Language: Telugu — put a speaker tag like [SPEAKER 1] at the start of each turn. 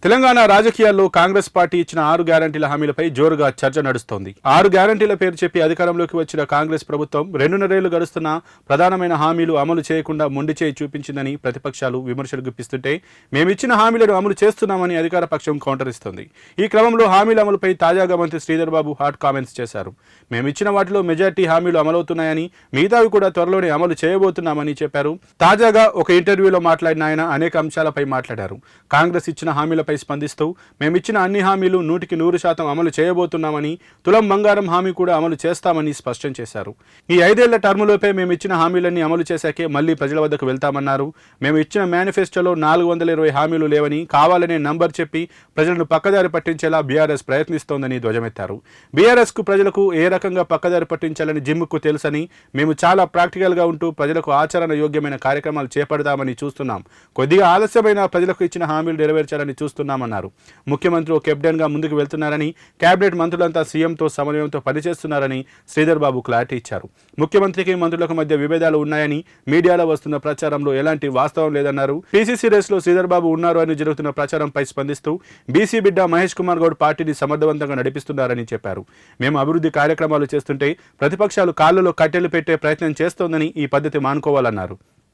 [SPEAKER 1] తెలంగాణ రాజకీయాల్లో కాంగ్రెస్ పార్టీ ఇచ్చిన 6 గ్యారంటీల హామీలపై జోరుగా చర్చ నడుస్తోంది. 6 గ్యారంటీల పేరు చెప్పి అధికారంలోకి వచ్చిన కాంగ్రెస్ ప్రభుత్వం 2.5 గడుస్తున్నా ప్రధానమైన హామీలు అమలు చేయకుండా మొండి చేయి చూపించిందని ప్రతిపక్షాలు విమర్శలు గుప్పిస్తుంటే, మేమిచ్చిన హామీలను అమలు చేస్తున్నామని అధికార పక్షం కౌంటర్ ఇస్తోంది. ఈ క్రమంలో హామీల అమలుపై తాజాగా మంత్రి శ్రీధర్ బాబు హాట్ కామెంట్స్ చేశారు. మేమిచ్చిన వాటిలో మెజార్టీ హామీలు అమలవుతున్నాయని, మిగతావి కూడా త్వరలోనే అమలు చేయబోతున్నామని చెప్పారు. తాజాగా ఒక ఇంటర్వ్యూలో మాట్లాడిన ఆయన అనేక అంశాలపై మాట్లాడారు. కాంగ్రెస్ ఇచ్చిన హామీలపై స్పందిస్తూ, మేమిచ్చిన అన్ని హామీలు 100% అమలు చేయబోతున్నామని, తులం బంగారం హామీ కూడా అమలు చేస్తామని స్పష్టం చేశారు. ఈ 5 ఏళ్ల టర్ములోపే మేమిచ్చిన హామీలన్నీ అమలు చేశాకే మళ్లీ ప్రజల వద్దకు వెళ్తామన్నారు. మేము ఇచ్చిన మేనిఫెస్టోలో 420 హామీలు లేవని, కావాలనే నంబర్ చెప్పి ప్రజలను పక్కదారి పట్టించేలా బీఆర్ఎస్ ప్రయత్నిస్తోందని ధ్వజమెత్తారు. బీఆర్ఎస్ కు ప్రజలకు ఏ రకంగా పక్కదారి పట్టించాలని జిమ్ముకు తెలుసని, మేము చాలా ప్రాక్టికల్ గా ఉంటూ ప్రజలకు ఆచరణ యోగ్యమైన కార్యక్రమాలు చేపడదామని చూస్తున్నాం. కొద్దిగా ఆలస్యమైన ప్రజలకు ఇచ్చిన హామీలు నెరవేర్చాలని చూస్తున్నామన్నారు. ముఖ్యమంత్రి ఒక కెప్టెన్ గా ముందుకు వెళ్తున్నారని, కేబినెట్ మంత్రులంతా సీఎంతో సమన్వయంతో పనిచేస్తున్నారని శ్రీధర్ బాబు క్లారిటీ ఇచ్చారు. ముఖ్యమంత్రికి మంత్రులకు మధ్య విభేదాలు ఉన్నాయని మీడియాలో వస్తున్న ప్రచారంలో ఎలాంటి వాస్తవం లేదన్నారు. పీసీసీ రేస్ లో శ్రీధర్ బాబు ఉన్నారు అని జరుగుతున్న ప్రచారంపై స్పందిస్తూ, బీసీ బిడ్డ మహేష్ కుమార్ గౌడ్ పార్టీని సమర్థవంతంగా నడిపిస్తున్నారని చెప్పారు. మేము అభివృద్ధి కార్యక్రమాలు చేస్తుంటే ప్రతిపక్షాలు కాళ్లలో కట్టెలు పెట్టే ప్రయత్నం చేస్తోందని, ఈ పద్ధతి మానుకోవాలన్నారు.